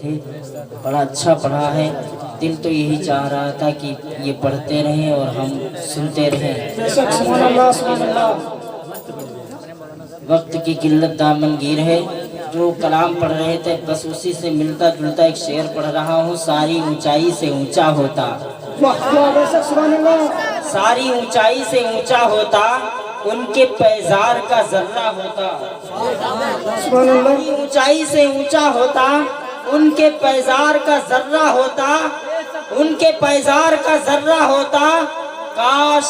تھے، بڑا اچھا پڑھا ہے۔ دل تو یہی چاہ رہا تھا کہ یہ پڑھتے رہیں اور ہم سنتے رہیں۔ سبحان اللہ سبحان اللہ۔ وقت کی قلت دامنگیر ہے، جو کلام پڑھ رہے تھے بس اسی سے ملتا جلتا ایک شعر پڑھ رہا ہوں۔ ساری اونچائی سے اونچا ہوتا، سبحان اللہ۔ ساری اونچائی سے اونچا ہوتا، ان کے پیزار کا ذرہ ہوتا۔ سبحان اللہ۔ ساری اونچائی سے اونچا ہوتا، ان کے پیزار کا ذرہ ہوتا، ان کے پیزار کا ذرہ ہوتا۔ کاش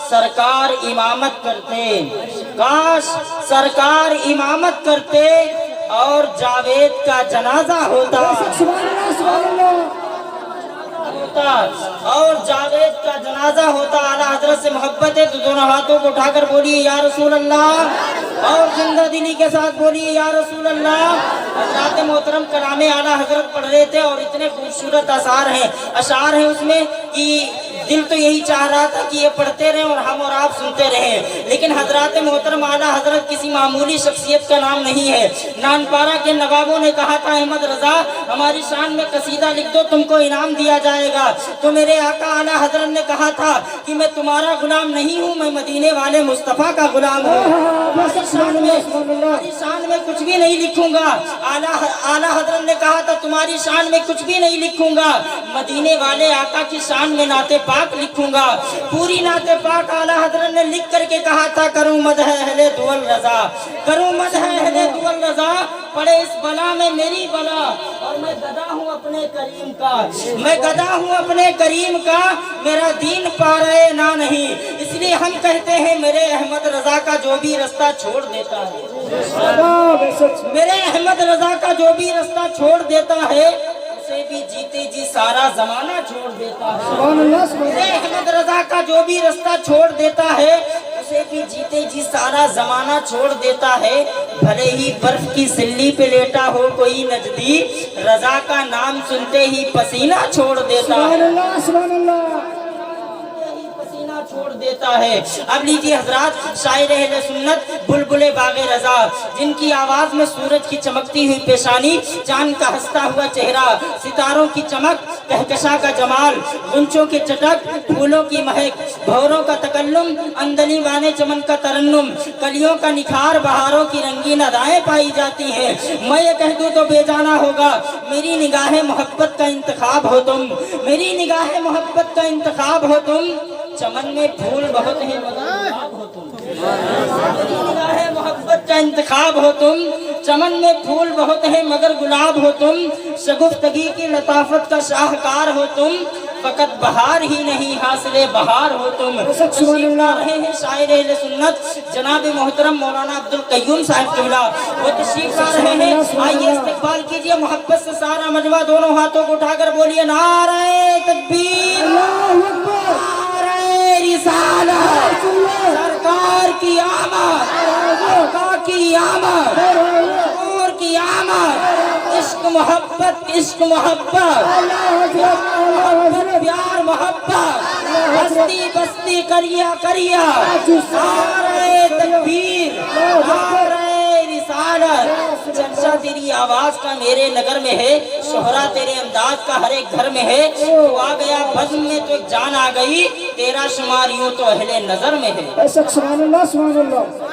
سرکار امامت کرتے، کاش سرکار امامت کرتے اور جاوید کا جنازہ ہوتا، سبحان اللہ سبحان اللہ۔ اور جاوید کا جنازہ ہوتا۔ اعلیٰ حضرت سے محبت ہے تو دونوں ہاتھوں کو اٹھا کر بولیے یا رسول اللہ، اور زندہ دلی کے ساتھ بولیے یا رسول اللہ۔ حضرات محترم کلام اعلیٰ حضرت پڑھ رہے تھے اور اتنے خوبصورت اشعار ہیں اس میں کہ دل تو یہی چاہ رہا تھا کہ یہ پڑھتے رہیں اور ہم اور آپ سنتے رہیں، لیکن حضرات محترم اعلیٰ حضرت کسی معمولی شخصیت کا نام نہیں ہے۔ نانپارہ کے نوابوں نے کہا تھا احمد رضا ہماری شان میں قصیدہ لکھ دو تم کو انعام دیا جائے گا، تو میرے آقا اعلیٰ حضرت نے کہا تھا کہ میں تمہارا غلام نہیں ہوں، میں مدینے والے مصطفیٰ کا غلام ہوں، تمہاری شان میں کچھ بھی نہیں لکھوں گا۔ اعلیٰ حضرت نے کہا تھا تمہاری شان میں کچھ بھی نہیں لکھوں گا، مدینے والے آقا کی شان میں نعت پاک لکھوں گا۔ پوری نعت پاک اعلیٰ حضرت نے لکھ کر کے کہا تھا کروں مدح اہل دول رضا، کروں مدح اہل دول رضا، پڑے اس بلا میں میری بلا، اور میں گدا ہوں اپنے کریم کا، میں گدا ہوں اپنے کریم کا، میرا دین پا رہے نہ نہیں، اس لیے ہم کہتے ہیں میرے احمد رضا کا جو بھی رستہ چھوڑ دیتا ہے، میرے احمد رضا کا جو بھی رستہ چھوڑ دیتا ہے اسے بھی جیتے جی سارا زمانہ چھوڑ دیتا ہے، میرے احمد رضا کا جو بھی رستہ چھوڑ دیتا ہے اسے بھی جیتے جی سارا زمانہ چھوڑ دیتا ہے، بھلے ہی برف کی سلی پہ لیٹا ہو کوئی نجدی، رضا کا نام سنتے ہی پسینہ چھوڑ دیتا ہے، سبحان اللہ۔ پسینہ چھوڑ دیتا ہے۔ اب لیجیے حضرات شاعر اہل سنت بلبل باغ رضا، جن کی آواز میں سورج کی چمکتی ہوئی پیشانی، چاند کا ہنستا ہوا چہرہ، ستاروں کی چمک، کہکشاں کا جمال، غنچوں کی چٹک، پھولوں کی مہک، بھوروں کا تکلم، اندلی وانے چمن کا ترنم، کلیوں کا نکھار، بہاروں کی رنگین ادائیں پائی جاتی ہیں۔ میں یہ کہہ دوں تو بے جانا ہوگا، میری نگاہ محبت کا انتخاب ہو تم، میری نگاہ محبت کا انتخاب ہو تم، چمن میں پھول بہت ہیں مگر گلاب ہو تم، میری نگاہ محبت کا انتخاب ہو تم، چمن میں پھول بہت ہیں مگر گلاب ہو تم، شگفتگی کی لطافت کا شاہکار ہو تم، فقط بہار ہی نہیں حاصل بہار ہو تم۔ تشریف لا رہے ہیں شاعر اہل سنت جناب محترم مولانا عبدالقیوم صاحب قبلہ، وہ تشریف لا رہے ہیں، آئیے استقبال کیجئے محبت سے سارا مجمع، دونوں ہاتھوں کو اٹھا کر بولیے نعرہ تکبیر، نعرہ رسالت، سرکار کی آمد، آقا کی آمد، حضور کی آمد، عشق محبت، عشق محبت، پیار محبت، ہستی بستی کریا کریا، نعرہ تکبیر، نعرہ رسالت۔ چرچا تیری آواز کا میرے نگر میں ہے، شہرہ تیرے انداز کا ہر ایک گھر میں ہے، تو آ گیا بزم میں تو ایک جان آ گئی، تیرا شمار یوں تو اہل نظر میں ہے۔ سبحان اللہ سبحان اللہ۔